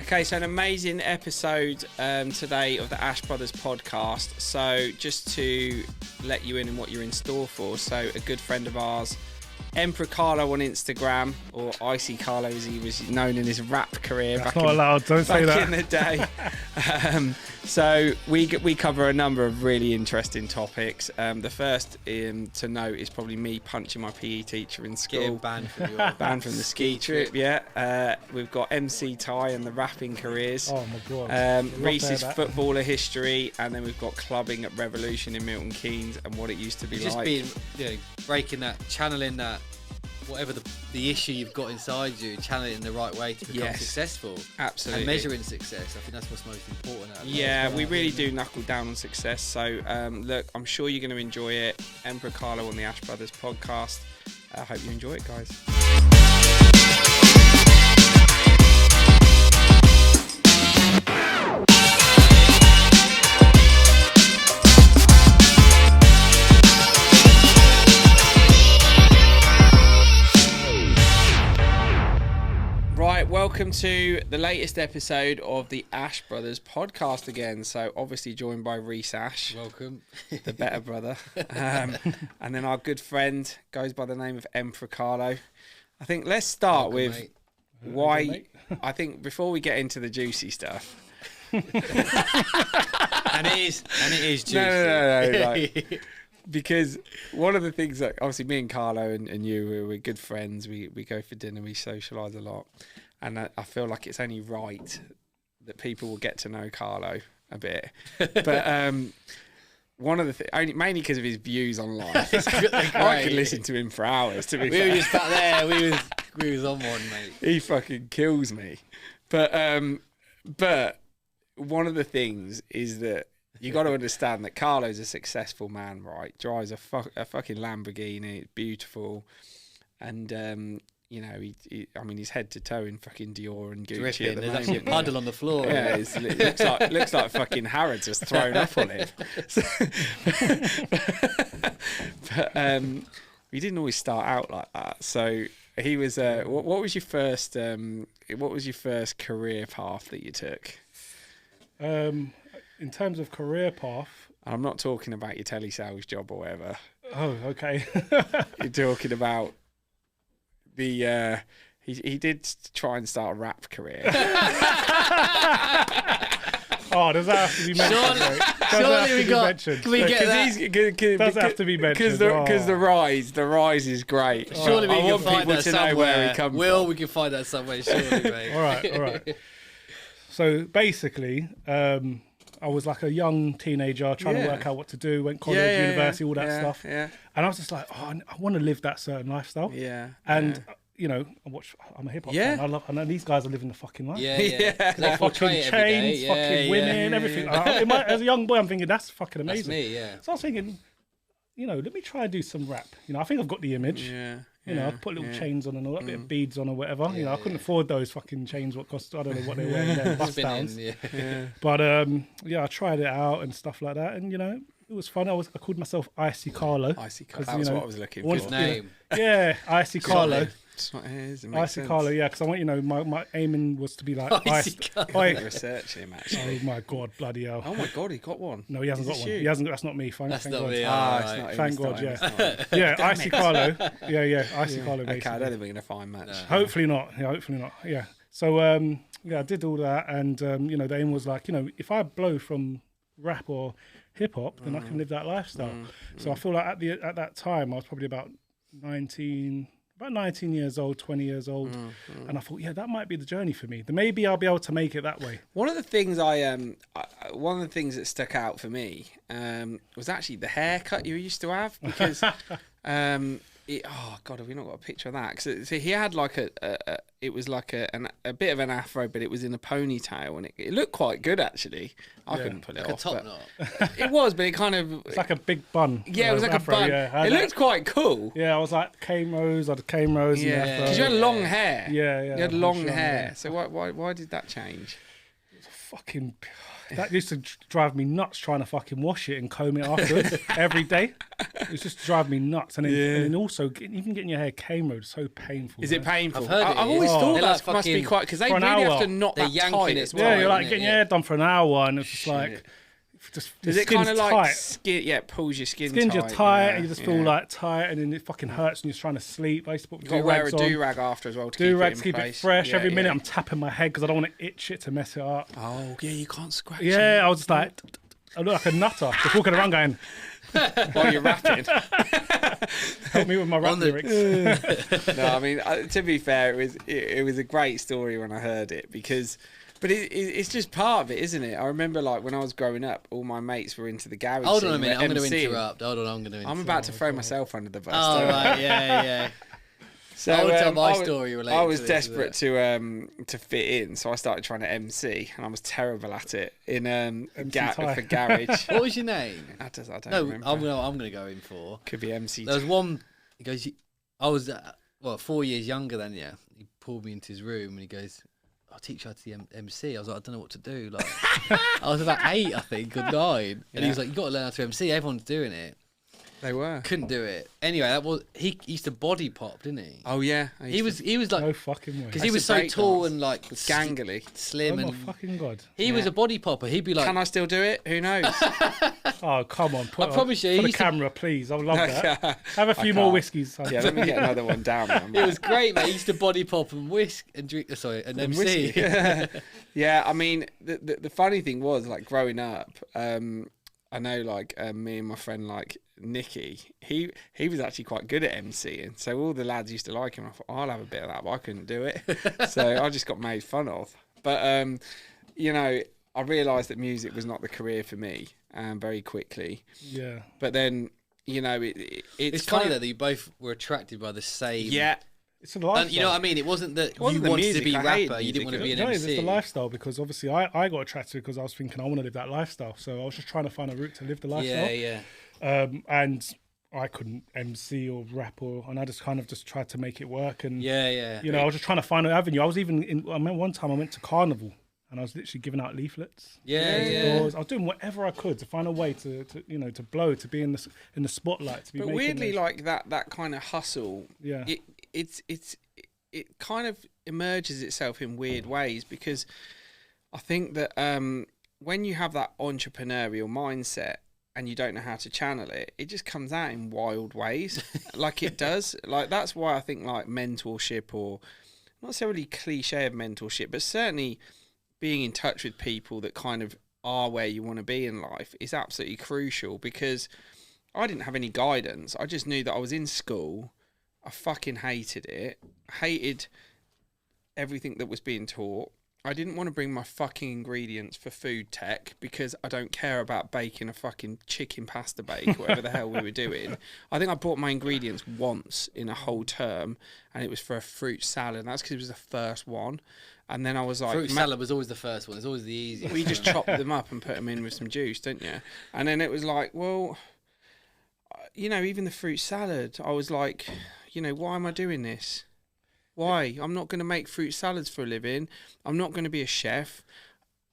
Okay, so an amazing episode today of the Ash Brothers podcast. So just to let you in on what you're in store for. So a good friend of ours, Empero Carlo on Instagram, or Icy Carlo as he was known in his rap career. That's not allowed, don't say that. Back in the day. So we cover a number of really interesting topics. The first to note is probably me punching my PE teacher in school. Getting banned from the ski trip, yeah. We've got MC Ty and the rapping careers. Oh my God. Reis's footballer history, and then we've got clubbing at Revolution in Milton Keynes and what it used to be just like. Just being, breaking that, channeling that, whatever the issue you've got inside you, channel it in the right way to become successful. Absolutely. And measuring success. I think that's what's most important. We really do knuckle down on success. So, look, I'm sure you're going to enjoy it. Empero Carlo on the Ash Brothers podcast. I hope you enjoy it, guys. Right, welcome to the latest episode of the Ash Brothers podcast again. So obviously joined by Reis Ash. Welcome. The better brother. And then our good friend goes by the name of Empero Carlo. I think let's start with mate. why, I think before we get into the juicy stuff. and it is juicy. No. Because one of the things that obviously me and Carlo and you, we're good friends. We go for dinner, we socialise a lot. And I feel like it's only right that people will get to know Carlo a bit. But one of the things, mainly because of his views on life, I could listen to him for hours, to be fair. We were just back there, we was on one, mate. He fucking kills me. But one of the things is that you got to understand that Carlo's a successful man, right? Drives a fucking Lamborghini, it's beautiful, and he's head to toe in fucking Dior and Gucci. Dripping. At the There's moment. actually a puddle on the floor. Yeah, it looks like fucking Harrods has thrown up on him. But we didn't always start out like that. So he was. What was your first? What was your first career path that you took? In terms of career path, I'm not talking about your telesales job or whatever. Oh, okay. You're talking about the he did try and start a rap career. Oh, does that have to be mentioned? Surely we got. Can we get that? Does have to be mentioned? Because the rise is great. Surely we can find that somewhere. From. We can find that somewhere. Surely, mate. All right. So basically, I was like a young teenager trying to work out what to do, went college, university, all that stuff. Yeah. And I was just like, I want to live that certain lifestyle. Yeah. And, I'm a hip hop fan. I know these guys are living the fucking life. Yeah. Like fucking chains, fucking women, everything. As a young boy, I'm thinking, that's fucking amazing. That's me, yeah. So I was thinking, let me try and do some rap. I think I've got the image. Yeah. I put little chains on and all that, bit of beads on or whatever. I couldn't afford those fucking chains. What cost? I don't know what they were in their bust downs. But I tried it out and stuff like that, and it was fun. I called myself Icy Carlo. Icy Carlo. That was what I was looking for. His name. Yeah, Icy Carlo. It's not his. Icy Carlo. Yeah, because I want my aiming was to be like Icy Carlo. Research him actually. Oh my God, bloody hell! Oh my God, he got one. No, he hasn't got one. He hasn't. That's not me. Thank not God. me. It's not Thank God. Yeah. Yeah, Icy Carlo. Yeah, Icy Carlo. Basically. Okay, I don't think we're gonna find much. No. Hopefully not. Yeah. So I did all that, and the aim was like, if I blow from rap or hip hop, then I can live that lifestyle. So I feel like at that time I was probably about 19 years old, 20 years old, and I thought, that might be the journey for me. Then maybe I'll be able to make it that way. One of the things one of the things that stuck out for me was actually the haircut you used to have, because oh God, have we not got a picture of that? Because he had like it was like a bit of an afro, but it was in a ponytail, and it looked quite good actually. I couldn't pull it off. A top knot. It was, but it kind of. It's like a big bun. Yeah, it was like afro, a bun. Yeah, it looked quite cool. Yeah, I was like cane rose. I had cane rose. Yeah, because you had long hair. Yeah. You had long hair. So why did that change? fucking. That used to drive me nuts trying to fucking wash it and comb it afterwards every day. It was just drive me nuts. And then also, even getting your hair cane-rolled is so painful. Is it painful? I've heard I've it always is. thought They're that like must be fucking- quite, because they for an really have hour. to knot They're that yanking tight it as well. well. Yeah, you're like isn't it? getting your hair done for an hour, and it's just like, just Does your it kind skin's of like tight. skin? Yeah, it pulls your skin. Skin's tight. just tight, Yeah, and you just feel like tight, and then it fucking hurts, and you're trying to sleep. I used to put You've got to wear a do-rags on. do-rag after as well to Do-rags keep keep it in it place. fresh. Yeah, Every minute yeah. I'm tapping my head because I don't want to itch it to mess it up. Oh yeah, you can't scratch. Yeah, I was just like, I look like a nutter, just walking around going, it while you're rapping. help me with my rap lyrics. No, I mean, to be fair, it was a great story when I heard it because, but it's just part of it, isn't it? I remember like when I was growing up, all my mates were into the garage. Hold on a scene, minute, were I'm going to MCing. interrupt. Hold on, I'm going to interrupt. I'm about to throw myself under the bus. Oh, don't I? right, yeah. So I will tell my I was- story related I was to this, desperate to fit in, so I started trying to MC, and I was terrible at it in Ty. for garage. What was your name? I don't No, remember. I'm gonna go in for. Could be MC. There was one. He goes, I was 4 years younger than you. He pulled me into his room and he goes, I'll teach you how to be MC. I was like, I don't know what to do. Like, I was about 8, I think, or 9, and he was like, you got to learn how to MC. Everyone's doing it. They were. Couldn't do it. Anyway, that was he used to body pop, didn't he? Oh yeah. He was like No fucking way. because I he was used to so break tall dance. and like gangly. slim, Oh my and fucking god. he was a body popper. He'd be like, Can I still do it? Who knows? Oh come on. Put I promise you, For he the used to- camera, please. I would love that. Have a few I more can't. whiskies. Son. Yeah, let me get another one down. Man. it was great, mate. He used to body pop and whisk and drink. Sorry, and MC. Whiskey. Yeah, I mean, the funny thing was, like, growing up, I know, like, me and my friend, like, Nicky, he was actually quite good at MCing, so all the lads used to like him. I thought, I'll have a bit of that, but I couldn't do it. So I just got made fun of. But, you know, I realised that music was not the career for me very quickly. Yeah. But then, you know, It's funny though that you both were attracted by the same. Yeah. It's a lifestyle. And you know what I mean? It wasn't that wasn't you the wanted music, to be I rapper. hated You didn't want to be an No, MC. it's the lifestyle because obviously I got attracted because I was thinking I want to live that lifestyle. So I was just trying to find a route to live the lifestyle. Yeah. And I couldn't MC or rap and I just kind of just tried to make it work. And Yeah. you know, I was just trying to find an avenue. I was even I remember one time I went to Carnival and I was literally giving out leaflets. Yeah. Doors. I was doing whatever I could to find a way to you know to blow, to be in the spotlight, to be. But making weirdly, those- like that kind of hustle, Yeah. it kind of emerges itself in weird ways because I think that when you have that entrepreneurial mindset and you don't know how to channel it, it just comes out in wild ways, like it does. Like that's why I think like mentorship, or not necessarily cliche of mentorship, but certainly being in touch with people that kind of are where you want to be in life is absolutely crucial, because I didn't have any guidance. I just knew that I was in school. I fucking hated it. Hated everything that was being taught. I didn't want to bring my fucking ingredients for food tech because I don't care about baking a fucking chicken pasta bake, whatever the hell we were doing. I think I bought my ingredients once in a whole term, and it was for a fruit salad. And that's because it was the first one. And then I was like... Fruit salad was always the first one. It's always the easiest. Well, you just chop them up and put them in with some juice, don't you? And then it was like, well, you know, even the fruit salad, I was like, you know, why am I doing this? Why? I'm not going to make fruit salads for a living. I'm not going to be a chef.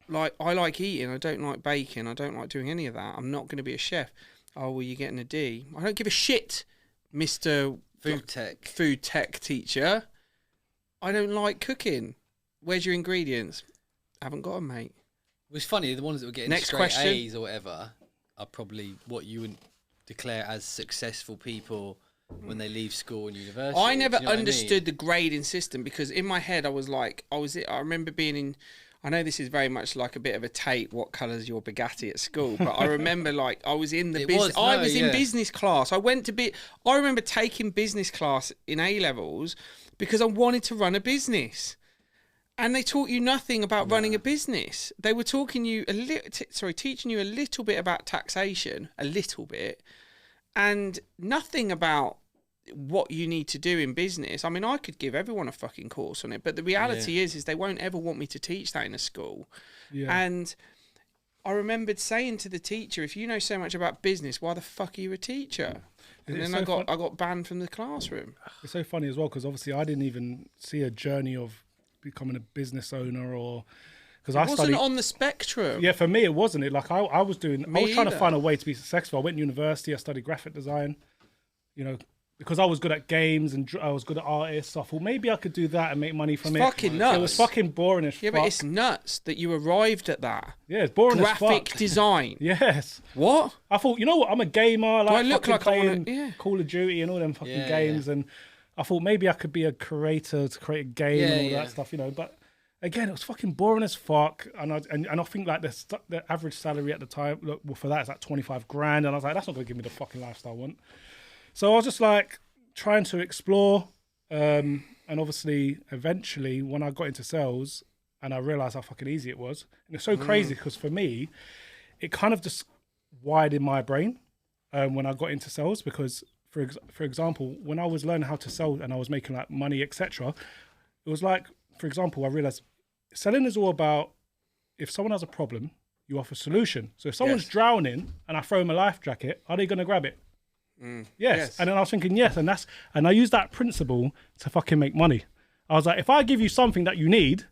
Like, I like eating. I don't like baking. I don't like doing any of that. I'm not going to be a chef. Oh, well, you're getting a D. I don't give a shit, Mr. Food tech teacher. I don't like cooking. Where's your ingredients? Haven't got them, mate. It was funny. The ones that were getting Next straight question. A's or whatever are probably what you would declare as successful people when they leave school and university. I never Do you know what I understood mean? the grading system, because in my head I was like, I remember being in, I know this is very much like a bit of a tape, what colour's your Bugatti at school, but I remember like I was in the business, I was in business class. I remember taking business class in A levels because I wanted to run a business. And they taught you nothing about running a business. They were teaching you a little bit about taxation, a little bit, and nothing about what you need to do in business. I mean, I could give everyone a fucking course on it, but the reality is they won't ever want me to teach that in a school. Yeah. And I remembered saying to the teacher, if you know so much about business, why the fuck are you a teacher? And then I got banned from the classroom. It's so funny as well because obviously I didn't even see a journey of becoming a business owner, or because It I wasn't studied. on the spectrum. Yeah, for me it wasn't. It like I was doing. I Me was trying to either. find a way to be successful. I went to university. I studied graphic design. You know, because I was good at games and I was good at artists. So I thought maybe I could do that and make money from it. Fucking nuts. It was fucking boring as Yeah, fuck. but it's nuts that you arrived at that. Yeah, it's boring Graphic as fuck. design. Yes. What? I thought, you know what? I'm a gamer. I I like look fucking like I wanna- playing yeah. Call of Duty and all them fucking Yeah, games. And I thought maybe I could be a creator to create a game Yeah, and all yeah. that stuff, you know. But again, it was fucking boring as fuck. And I think like the average salary at the time, look, well, for that is like 25 grand. And I was like, that's not going to give me the fucking lifestyle I want. So I was just like trying to explore. And obviously, eventually, when I got into sales and I realized how fucking easy it was, and it's so crazy because for me, it kind of just wired in my brain when I got into sales because, for example, when I was learning how to sell and I was making like money, etc., it was like, for example, I realized selling is all about if someone has a problem, you offer a solution. So if someone's Yes. drowning and I throw them a life jacket, are they going to grab it? Yes. Yes. And then I was thinking, yes, and I used that principle to fucking make money. I was like, if I give you something that you need,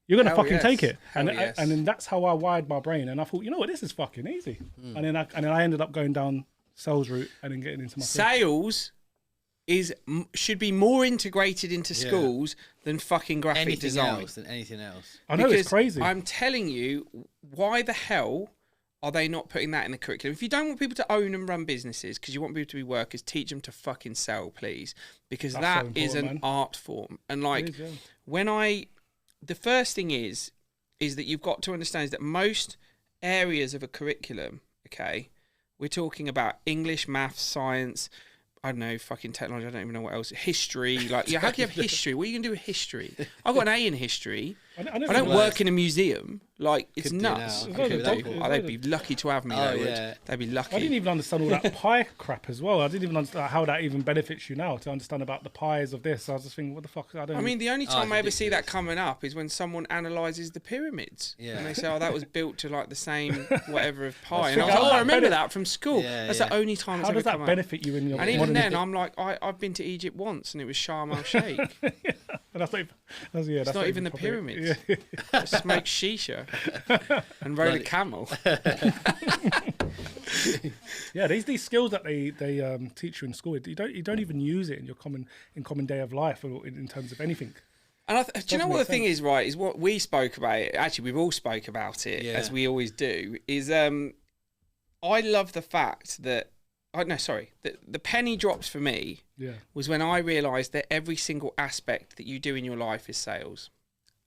you're gonna Hell fucking yes. take it. Hell And yes. and then that's how I wired my brain. And I thought, you know what, this is fucking easy. And then I ended up going down sales route and then getting into my thing. Sales should be more integrated into Yeah. schools than fucking graphic Anything design. else than anything else. I know, Because it's crazy. I'm telling you, why the hell are they not putting that in the curriculum? If you don't want people to own and run businesses because you want people to be workers, teach them to fucking sell, please. Because That's that so is an important, man. art form. And like, It is, yeah. when the first thing is that you've got to understand is that most areas of a curriculum, okay, we're talking about English, maths, science, I don't know, fucking technology, I don't even know what else, history, like, yeah, how do you have history? What are you going to do with history? I've got an A in history. I I never don't realised- work in a museum. Like, it's Could do nuts. now. Could do. Oh, they'd be lucky to have me, Oh, they would. yeah. They'd be I lucky. didn't even understand all that pie crap as well. I didn't even understand how that even benefits you now to understand about the pies of this. I was just thinking, what the fuck? I don't. I mean, the only time I ever see that ridiculous. coming up is when someone analyses the pyramids. Yeah. And they say, oh, that was built to like the same whatever of pie. And figure I was like, out oh, I that remember benefit- that from school. Yeah, That's yeah. the only time it's how ever does that come up. benefit you in your And even modern- then, I'm like, I've been to Egypt once and it was Sharm el Sheikh. But that's not even, that's not even the properly- pyramids. Yeah. Smoke shisha and rode a camel. Yeah, these skills that they teach you in school, you don't even use it in your common day of life or in terms of anything. And do you know Doesn't what the make thing sense. is, right? Is what we spoke about. Actually, we've all spoke about it, Yeah. as we always do. Is I love the fact that the penny drops for me Yeah, was when I realised that every single aspect that you do in your life is sales.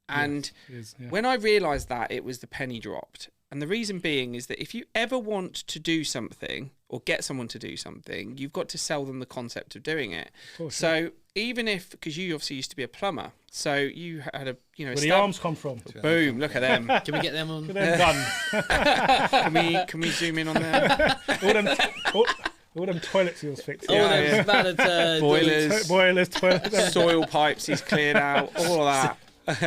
And it is, yeah. when I realised that, it was the penny dropped. And the reason being is that if you ever want to do something or get someone to do something, you've got to sell them the concept of doing it. Of course, So even if, because you obviously used to be a plumber, so you had a, where the arms come from? boom, look at them. Can we get them on? They're done. Can we zoom in on them? all them toilets he was fixing. All Yeah, them yeah. spattered, Boilers, Boilers, toilets. soil pipes he's cleared out, all of that. You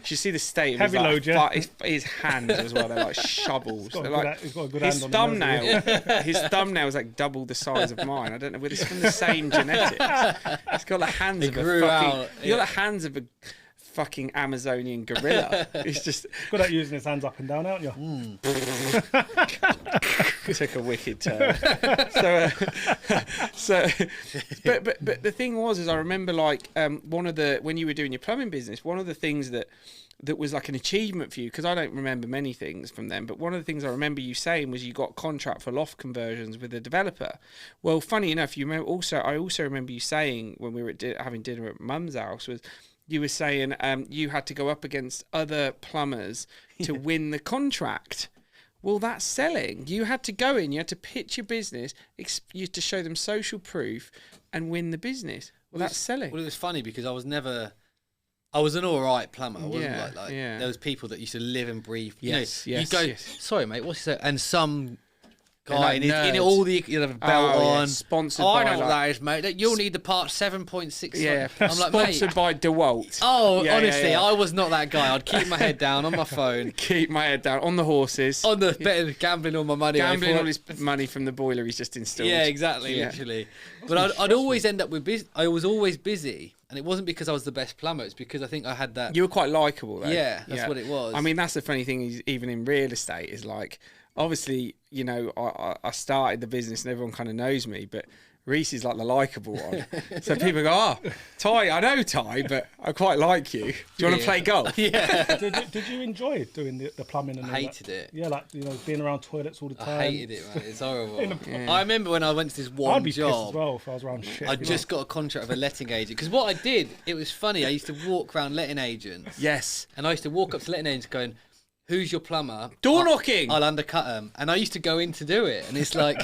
should see the state of Heavy his, load, yeah. his hands as well. They're like shovels. Got a They're good like, he's got a good his hand on the nose. thumbnail, his thumbnail is like double the size of mine. I don't know whether it's from the same genetics. He's got the hands They of a grew fucking. out, He's got the hands of a fucking Amazonian gorilla. It's just Good at using his hands up and down, aren't you? took a wicked turn. But the thing was, is I remember like when you were doing your plumbing business, one of the things that was like an achievement for you, because I don't remember many things from them, but one of the things I remember you saying was you got contract for loft conversions with a developer. Well, funny enough, I also remember you saying when we were having dinner at Mum's house was. You were saying you had to go up against other plumbers to win the contract. Well, that's selling. You had to go in, you had to pitch your business, you had to show them social proof and win the business. Well, that's selling. Well, it was funny because I was an all right plumber. I wasn't Yeah, like yeah. there was people that used to live and breathe. Yes, you yes, go, yes. sorry, mate, what's he say? And some guy in nerds. all the belt on. Sponsored I by know what like, that is, mate. You'll need the part 7.6. yeah, I'm like, mate. sponsored by DeWalt. Oh, Yeah, honestly, yeah. I was not that guy. I'd keep my head down on my phone. Keep my head down on the horses. On the betting, gambling all my money. Gambling away all his money from the boiler he's just installed. Yeah, exactly, Yeah. literally. But I'd always end up with busy. I was always busy, and it wasn't because I was the best plumber. It's because I think I had that. You were quite likeable, though. Yeah, that's what it was. I mean, that's the funny thing is, even in real estate, is like, obviously, you know, I started the business and everyone kind of knows me, but Reis is like the likeable one. So people go, oh, Ty, I know Ty, but I quite like you. Do you want to play golf? Yeah. Did you enjoy doing the plumbing and I all that? hated it. Yeah, like, you know, being around toilets all the time. I hated it, man. It's horrible. Yeah. I remember when I went to this I'd one be pissed job. as well if I was around shit. I just got a contract with a letting agent. Because what I did, it was funny. I used to walk around letting agents. Yes. And I used to walk up to letting agents going, who's your plumber? Door knocking. I'll undercut them. And I used to go in to do it. And it's like,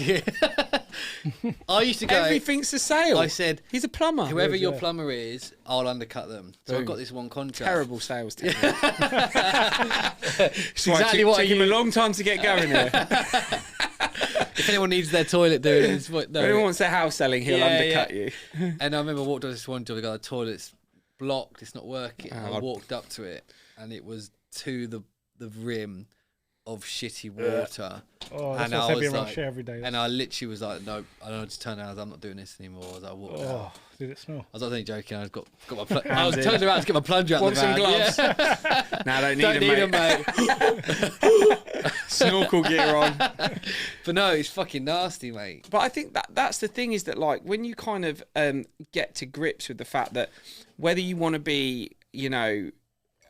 I used to go. Everything's a sale. I said, he's a plumber. whoever is, your yeah. plumber is, I'll undercut them. So I Boom. got this one contract. Terrible sales technique. It's exactly what I took him a use. long time to get going here. If anyone needs their toilet doing it, it's what. If No. anyone wants their house selling, he'll Yeah, undercut yeah. you. And I remember I walked up to this one job, the toilet's blocked, it's not working. And I I'd- walked up to it, and it was to the rim of shitty water. Oh, that's and what's I heavy was around like- shit every day. And I literally was like, no, I don't know, just turned around, I was like, I'm not doing this anymore. I was like, I walked out. Oh, did it smell? I was only joking. I got my I was Hands in. turning around to get my plunger out Want the some bag. gloves? Yeah. No, I don't Don't need need them, them, mate. mate. Snorkel gear on. But no, it's fucking nasty, mate. But I think that's the thing is that, like, when you kind of get to grips with the fact that whether you want to be, you know,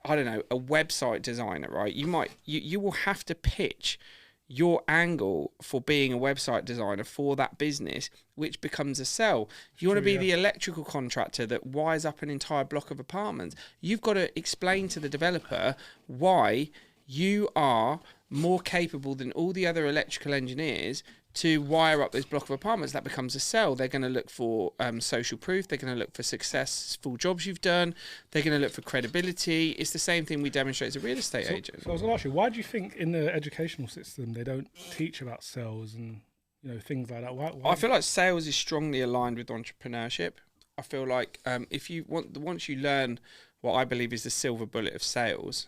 I don't know, a website designer, right? You will have to pitch your angle for being a website designer for that business, which becomes a sell. You want to be the electrical contractor that wires up an entire block of apartments. You've got to explain to the developer why you are more capable than all the other electrical engineers to wire up this block of apartments. That becomes a sell. They're going to look for social proof. They're going to look for successful jobs you've done. They're going to look for credibility. It's the same thing we demonstrate as a real estate agent. So I was going to ask you, why do you think in the educational system they don't teach about sales and, you know, things like that? Why? I feel like sales is strongly aligned with entrepreneurship. I feel like if you once you learn what I believe is the silver bullet of sales,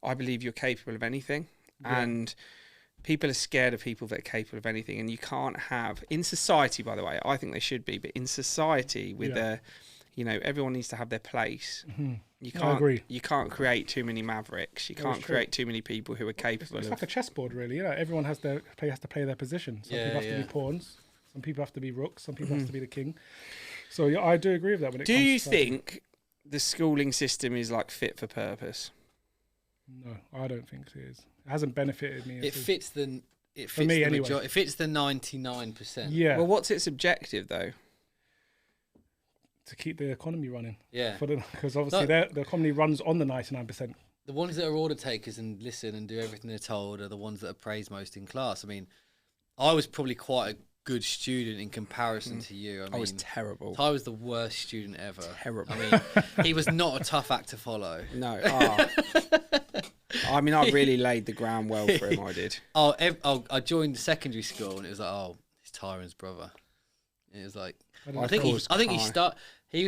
I believe you're capable of anything. Yeah. And people are scared of people that are capable of anything, and you can't have in society. By the way, I think they should be, but in society, with you know, everyone needs to have their place. Mm-hmm. You I can't. agree. You can't create too many mavericks. You That can't is true. create too many people who are capable It's of. like a chessboard, really. Yeah, everyone has to play their position. Some Yeah, people have to yeah. be pawns. Some people have to be rooks. Some people have to be the king. So yeah, I do agree with that. When it Do comes you to think the schooling system is like fit for purpose? No, I don't think it is. It hasn't benefited me. It fits the. It For fits me, the anyway. It fits the 99%. Yeah, Well, what's its objective though? to keep the economy running. Yeah. Because obviously the economy runs on the 99%. The ones that are order takers and listen and do everything they're told are the ones that are praised most in class. I mean, I was probably quite a good student in comparison to you. I was terrible. I was the worst student ever. Terrible. I mean, he was not a tough act to follow. No. I mean, I really laid the ground well for him. I did. I joined secondary school and it was like, oh, it's Tyron's brother. And it was like, I think he was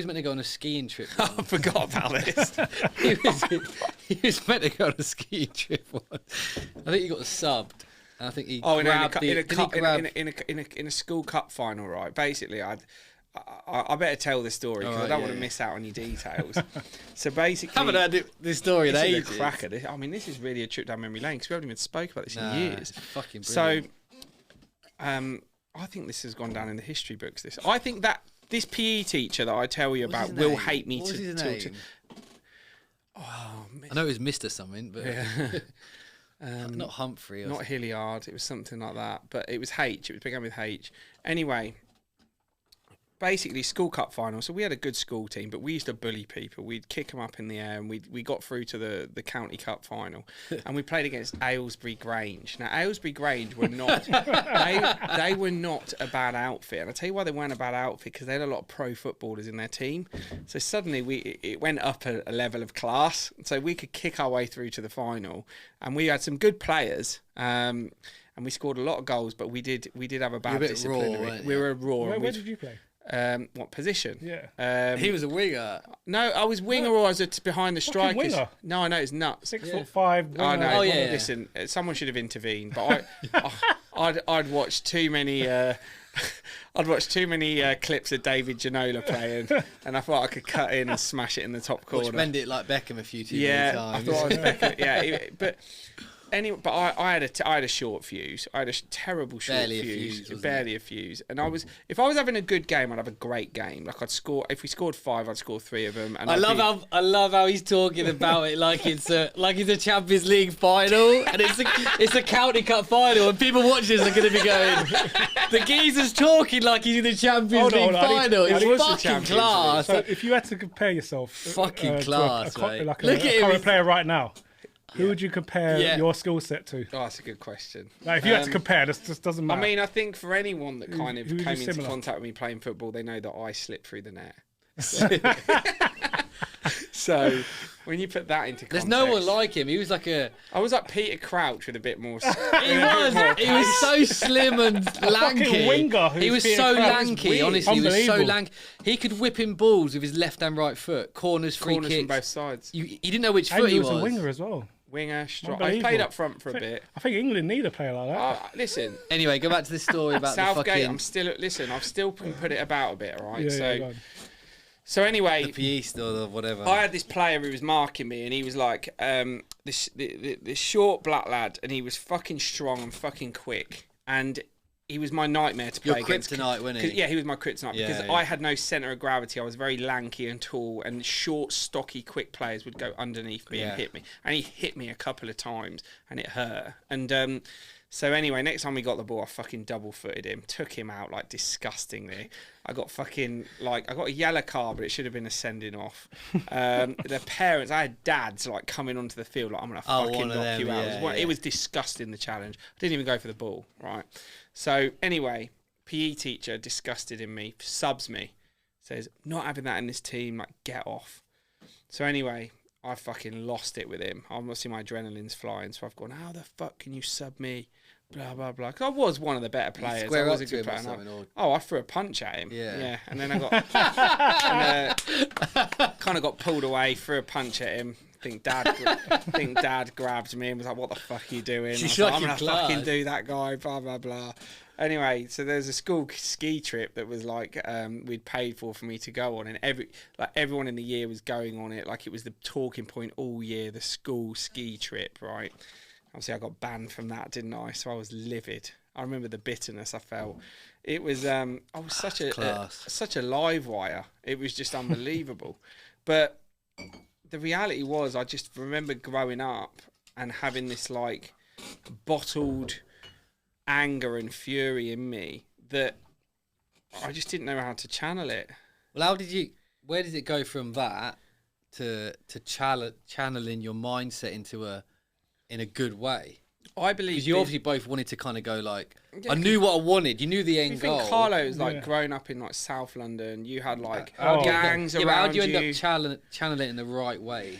meant to go on a skiing trip. I forgot about this. he was meant to go on a skiing trip once. I think he got subbed. And I think he Oh, grabbed in a school cup final, right? Basically, I better tell the story because I don't want to miss out on your details. So basically, haven't heard this story in this is ages. a cracker. This is really a trip down memory lane because we haven't even spoke about this in years. It's fucking So, brilliant. I think this has gone down in the history books. I think that this PE teacher that I tell you What's about his will name? hate me What was his to. name? Oh, I know it was Mr. something, but not Humphrey. Or not Hilliard. It was something like that, but it was H. It began with H. Anyway, basically school cup final. So we had a good school team, but we used to bully people. We'd kick them up in the air, and we got through to the county cup final, and we played against Aylesbury Grange. Now Aylesbury Grange were not they were not a bad outfit, and I'll tell you why they weren't a bad outfit, because they had a lot of pro footballers in their team. So suddenly it went up a level of class, so we could kick our way through to the final, and we had some good players. and we scored a lot of goals, but we did have a bad bit disciplinary. raw, weren't we you? were raw. Where did you play? What position? Yeah. He was a winger. No, I was winger or I was behind the Fucking strikers. winger. No, I know it's nuts. 6'5". Winger. Oh no! Oh, yeah. Listen, someone should have intervened, but I'd watched too many. I'd watched too many clips of David Ginola playing, and I thought I could cut in and smash it in the top corner. Bend it like Beckham a few too many Yeah, times. I thought I was Beckham. Yeah, but anyway, but I had a short fuse. I had a terrible short Barely a fuse, fuse, wasn't barely a fuse. And if I was having a good game, I'd have a great game. Like I'd score. If we scored 5, I'd score 3 of them. And I love how he's talking about it like it's a Champions League final and it's a county cup final and people watching this are going to be going, the geezer's talking like he's in the Champions League final. it It's was the fucking Champions class. So if you had to compare yourself, Fucking class, mate. like Look a at him, current he's- player right now, who would you compare Yeah. your skill set to? Oh, that's a good question. Like, if you had to compare, this just doesn't I matter. mean, I think for anyone that kind of who's came you into similar? contact with me playing football, they know that I slip through the net. So when you put that into There's context, no one like him. He was like a. I was like Peter Crouch with a bit more. He was so slim and lanky. winger who's He was Peter so Crouch. lanky. Weird. Honestly, he was so Unbelievable. lanky. He could whip in balls with his left and right foot, corners, free Corners kicks. from both sides. He didn't know which And foot he he was was. a winger as well. Winger, strike. I Unbelievable. played up front for a bit. I think England need a player like that. Listen, Anyway, go back to the story about the Southgate. fucking I'm still listen. I've still put it about a bit, all right? Yeah, go on. So anyway, Pieste or whatever. I had this player who was marking me, and he was like this short black lad, and he was fucking strong and fucking quick, and he was my nightmare to play Your against. kryptonite, wasn't he? Yeah, he was my kryptonite because Yeah. I had no centre of gravity. I was very lanky and tall, and short, stocky, quick players would go underneath me and hit me. And he hit me a couple of times, and it hurt. And so anyway, next time we got the ball, I fucking double-footed him, took him out like disgustingly. I got a yellow card, but it should have been a sending off. The parents, I had dads like coming onto the field like, I'm gonna fucking knock you out. It was disgusting, the challenge. I didn't even go for the ball, right? So anyway, PE teacher disgusted in me, subs me, says, not having that in this team, like get off. So anyway, I fucking lost it with him. Obviously my adrenaline's flying, so I've gone, how the fuck can you sub me? Blah, blah, blah. 'Cause I was one of the better players. Square I was up a to good him or player. something, or- Oh, I threw a punch at him. Yeah. And then I got kind of got pulled away, threw a punch at him. Think dad grabbed me and was like, what the fuck are you doing? I was like, I'm going to fucking do that guy, blah, blah, blah. Anyway, so there's a school ski trip that was like we'd paid for me to go on, and everyone in the year was going on it. Like it was the talking point all year, the school ski trip, right? Obviously, I got banned from that, didn't I? So I was livid. I remember the bitterness I felt. It was I was such a live wire. It was just unbelievable. But the reality was, I just remember growing up and having this like bottled anger and fury in me that I just didn't know how to channel it. Well, where does it go from that to channeling your mindset in a good way? I believe Because you obviously both wanted to kind of go like, Yeah, I knew what I wanted. You knew the you end goal. think Carlo was like growing up in like South London. You had like Oh. gangs Yeah, but around how do you you. end up channeling it in the right way?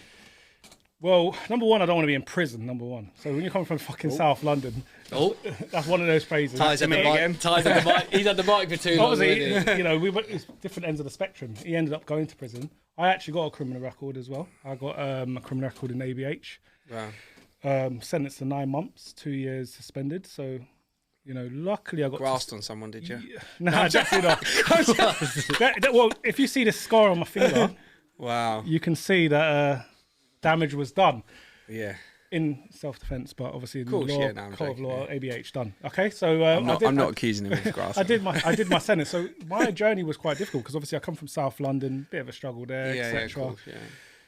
Well, number one, I don't want to be in prison. Number one. So when you come from fucking South London, Oh, that's one of those phrases. Ty's had the mic. Ty's had the mic. He's had the mic for too long. Obviously, Already. you know, we went it's different ends of the spectrum. He ended up going to prison. I actually got a criminal record as well. I got a criminal record in ABH. Wow. Sentenced to 9 months, 2 years suspended. So, you know, luckily I got Grassed on someone, did you? No, definitely not. Well, if you see the scar on my finger, Wow. you can see that damage was done Yeah. in self-defense, but obviously in course, the law, yeah, no, I'm court of joking, law, ABH done. Okay, so I'm not accusing him of grasping. I did my sentence. So my journey was quite difficult because obviously I come from South London, bit of a struggle there, Yeah, yeah, of etc. course, yeah.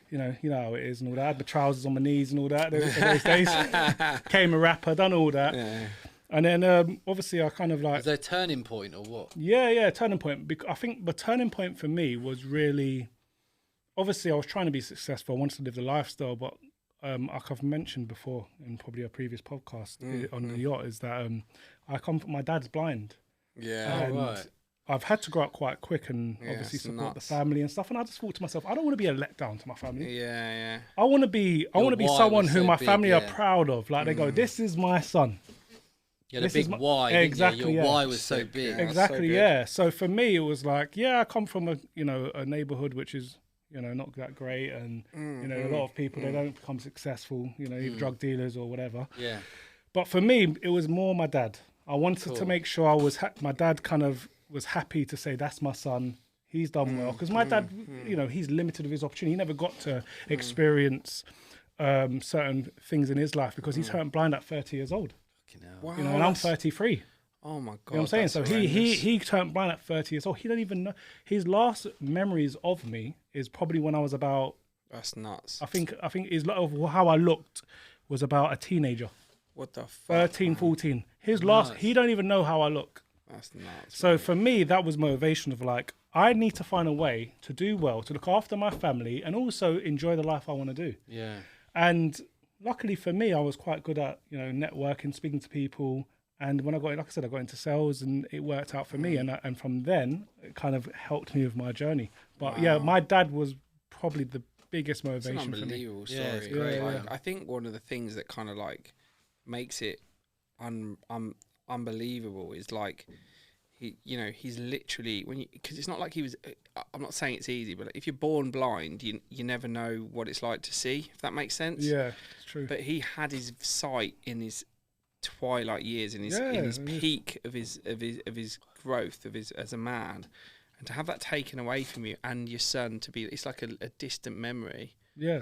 You know how it is and all that. I had the trousers on my knees and all that those days. Came a rapper, done all that, Yeah. and then obviously I kind of like Was there a turning point or what? yeah turning point. I think the turning point for me was really obviously I was trying to be successful. I wanted to live the lifestyle, but like I've mentioned before in probably a previous podcast on the yacht, is that my dad's blind. Yeah. And right. I've had to grow up quite quick and Yeah, obviously it's support nuts. the family and stuff. And I just thought to myself, I don't want to be a letdown to my family. Yeah. I want to be Your why someone was who so my big, family are yeah. proud of. Like they go, this is my son. Yeah, This the is big my- why. didn't you? exactly, Your yeah. why was so Sick, big. yeah. That's Exactly, so good. yeah. So for me, it was like, yeah, I come from a neighborhood which is, not that great, and a lot of people they don't become successful, either drug dealers or whatever. Yeah. But for me, it was more my dad. I wanted to Cool. make sure I was my dad kind of was happy to say that's my son. He's done well because my dad, he's limited of his opportunity. He never got to experience certain things in his life because he's turned blind at 30 years old. Fucking hell. Wow, And I'm that's- 33. Oh my god! You know what I'm saying? that's So horrendous. he turned blind at 30 years old. He don't even know. His last memories of me is probably when I was about. That's nuts. I think his of how I looked was about a teenager, What the fuck? 13, 14. His last. Nice. He don't even know how I look. That's nuts. So for me, that was motivation of like I need to find a way to do well, to look after my family, and also enjoy the life I want to do. Yeah. And luckily for me, I was quite good at networking, speaking to people. And when I got, like I said, I got into sales, and it worked out for me. And from then, it kind of helped me with my journey. But yeah, my dad was probably the biggest It's an motivation for me. unbelievable story. Yeah, it's great, Like, yeah. I think one of the things that kind of like makes it unbelievable is like he's literally because it's not like he was. I'm not saying it's easy, but if you're born blind, you never know what it's like to see. If that makes sense. Yeah, it's true. But he had his sight in his twilight years, in his peak of his growth as a man, and to have that taken away from you and your son to be, it's like a distant memory. Yeah.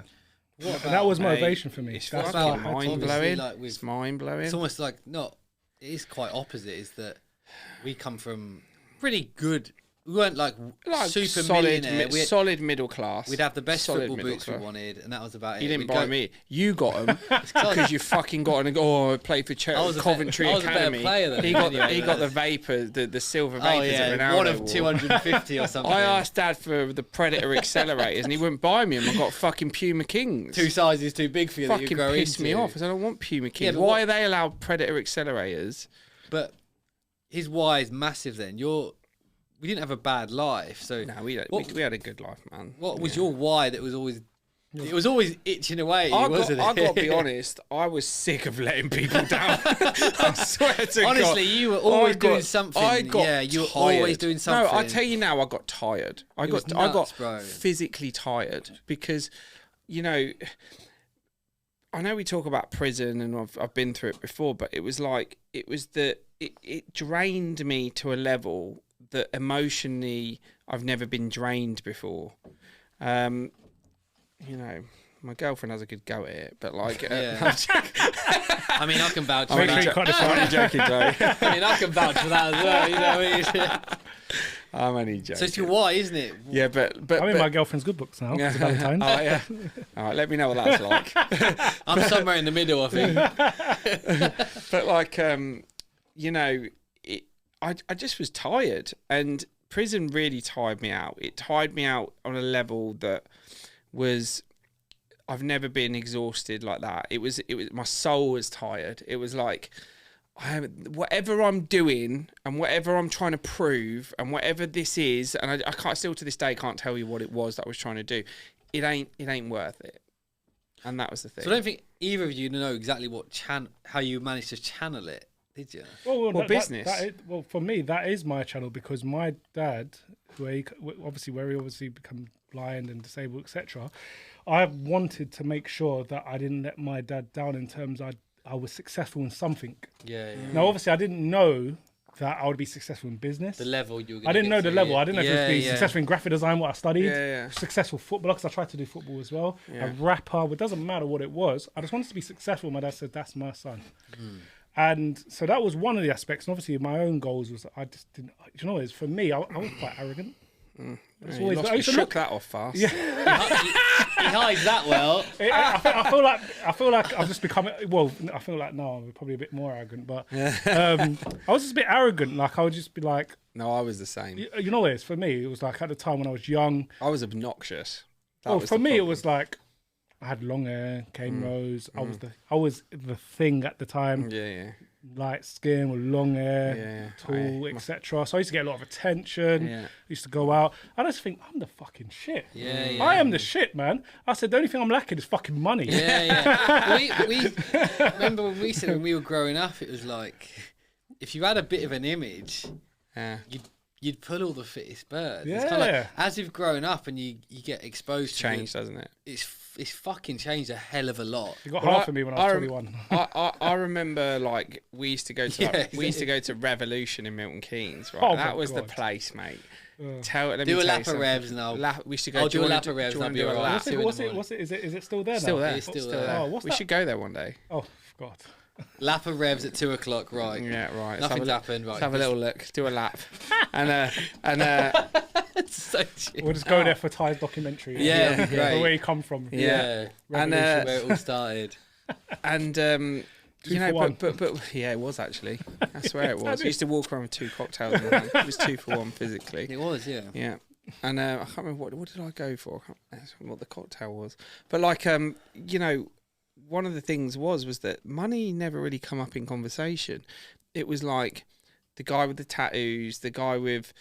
What And about, that was Mate, motivation for me. It's That's about- why I fucking had to- mind obviously, blowing. like, with- It's mind blowing. it's almost like not. It is quite opposite. Is that we come from pretty good. We weren't like super solid, millionaire. solid middle class. We'd have the best Solid football middle boots we class. wanted, and that was about it. He didn't We'd buy go- me. You got them because you fucking got on and go. Oh, I played for I was a Coventry I was a better Academy. player than he him got anyway, he got the vapor, the silver Oh vapors yeah, that Ronaldo one of wore. 250 or something. I asked Dad for the Predator accelerators, and he wouldn't buy me them. I got fucking Puma Kings. 2 sizes too big for you that you Fucking grow pissed into. me off. I said I don't want Puma Kings. but Why what- are they allowed Predator accelerators? But his why is massive. Then we didn't have a bad life, so No, we had a good life, man. what was your why that was always? It was always itching away, wasn't I it? got to be honest. I was sick of letting people down. I swear to God. Honestly, you were always doing something. Yeah, you were always doing something. No, I tell you now, I got tired. I was got nuts, bro. physically tired because, I know we talk about prison and I've been through it before, but it was like it drained me to a level that emotionally I've never been drained before. My girlfriend has a good go at it, but like, Yeah. I mean, I can vouch for Make sure you that. cut this I'm out. only joking, Joe. I mean, I can vouch for that as well. You know what I mean? I'm only joking. So it's your why, isn't it? Yeah, but I'm in my girlfriend's good books now. Yeah. For Valentine's. Oh yeah. All right, let me know what that's like. I'm somewhere in the middle, I think. But like, I just was tired, and prison really tired me out. It tired me out on a level that was, I've never been exhausted like that. It was my soul was tired. It was like, whatever I'm doing and whatever I'm trying to prove and whatever this is, and I can't still to this day can't tell you what it was that I was trying to do. It ain't worth it. And that was the thing. So I don't think either of you know exactly how you managed to channel it, did you? Well, business. For me, that is my channel because my dad, where he obviously become blind and disabled, etc. I wanted to make sure that I didn't let my dad down in terms I was successful in something. Yeah. Now, obviously, I didn't know that I would be successful in business. The level you were going I didn't know the level. I didn't know if it would be yeah. successful in graphic design, what I studied. Yeah. Successful footballer, because I tried to do football as well. Yeah. A rapper, it doesn't matter what it was. I just wanted to be successful. My dad said, that's my son. And so that was one of the aspects. And obviously, my own goals was I just didn't, you know, for me, I was quite arrogant. Yeah, you shook that off fast. Yeah. He hides that well. I feel like I've just become. Well, I feel like now I'm probably a bit more arrogant, but I was just a bit arrogant. Like I would just be like, No, I was the same. you know, what it is for me. It was like at the time when I was young. I was obnoxious. For me, it was like I had long hair, cane rows. I was the thing at the time. Yeah. Light skin with long hair, tall, etc. So I used to get a lot of attention. Yeah. Used to go out. I just think I'm the fucking shit. Yeah. I am the shit, man. I said the only thing I'm lacking is fucking money. Yeah. we remember when we said when we were growing up, it was like if you had a bit of an image, Yeah. you'd pull all the fittest birds. Yeah. It's kind of like, as you've grown up and you get exposed to Changed, doesn't it? it's fucking changed a hell of a lot. You got half of me when I was 21. I remember like we used to go to Yeah, we used to go to Revolution in Milton Keynes, right? Oh that my was the God. place, mate. Uh, Let me Do a tell lap you of something. revs and We used to go. I'll do do a you wanna lap of revs, do you wanna that'd be do a alright. lap? Is it still there now? Still there. It's still there. there. Oh, what's We that? should go there one day. Oh God. Lap of revs at 2 o'clock, right? Yeah, right. Nothing's happened, right? Let's have a little look. Do a lap, and It's so cheap. We'll just go there for Ty's documentary. Yeah, Where great. where you come from. Yeah. and Where it all started. and you know, for one. but yeah, it was actually. I swear it was. I used to walk around with 2 cocktails in my hand. It was 2 for 1 physically. It was, yeah. Yeah. And I can't remember what did I go for. I can't remember what the cocktail was. But like you know, one of the things was that money never really come up in conversation. It was like the guy with the tattoos, the guy with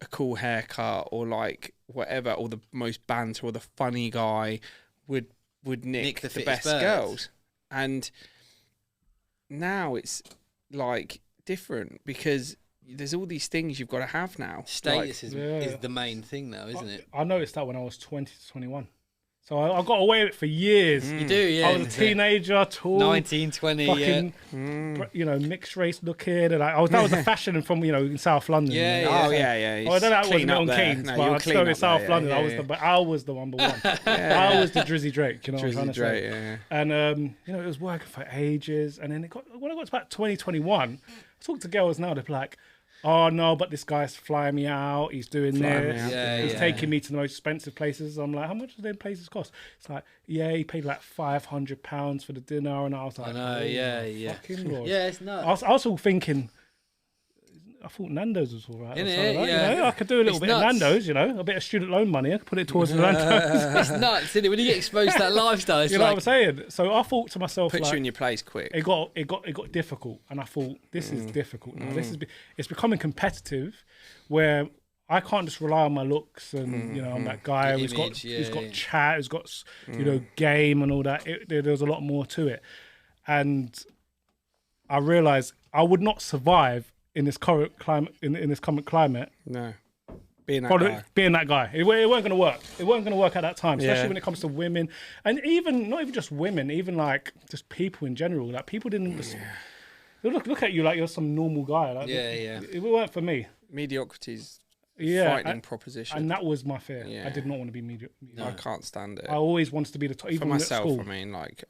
a cool haircut, or like whatever, or the most banter, or the funny guy would nick the fittest best birds. girls. And now it's like different because there's all these things you've got to have now. Status Like, is the main thing now, isn't it? I noticed that when I was 20 to 21. So I got away with it for years. You do, yeah. I was a teenager, tall, 19, 20, fucking, you know, mixed race looking. And that was the fashion from, you know, in South London. Yeah, you know? yeah. Oh yeah. Oh, I don't know. It Clean wasn't up on there. Keynes, No, but you're I'm clean still up in South there, London. yeah, I was the number one. Yeah. I was the Drizzy Drake. You know what I'm trying to Drake, say? yeah. And you know, it was working for ages. And then when I got to about 2021, I talk to girls now. They're like, "Oh no, but this guy's flying me out. He's doing Flying me this. out. Yeah, He's yeah. taking me to the most expensive places." I'm like, "How much do them places cost?" It's like, "Yeah, he paid like £500 for the dinner," and I was like, I know, "Oh, yeah, my yeah. fucking Lord." Yeah, it's nuts. I was all thinking. I thought Nando's was all right. Innit? or something like that, Yeah. You know? I could do a little It's bit nuts. of Nando's, you know, a bit of student loan money. I could put it towards the Nando's. It's nuts, isn't it? When you get exposed to that lifestyle, it's You know like, what I'm saying? So I thought to myself, Puts like, you in your place quick. it got difficult, and I thought this is difficult now. It's becoming competitive, where I can't just rely on my looks and you know I'm that guy Your who's got image, who's yeah, got yeah. chat, who's got you know game and all that. There's a lot more to it, and I realised I would not survive in this current climate. In this current climate, No. Being that probably guy. being that guy, it weren't going to work. It weren't going to work at that time, especially Yeah. when it comes to women, and even not even just women, even like just people in general. Like people didn't just look at you like you're some normal guy. Like, yeah, yeah. it weren't for me. Mediocrity's Yeah, frightening proposition. and that was my fear. Yeah. I did not want to be mediocre. I can't stand it. I always wanted to be the top. For Even myself, at school.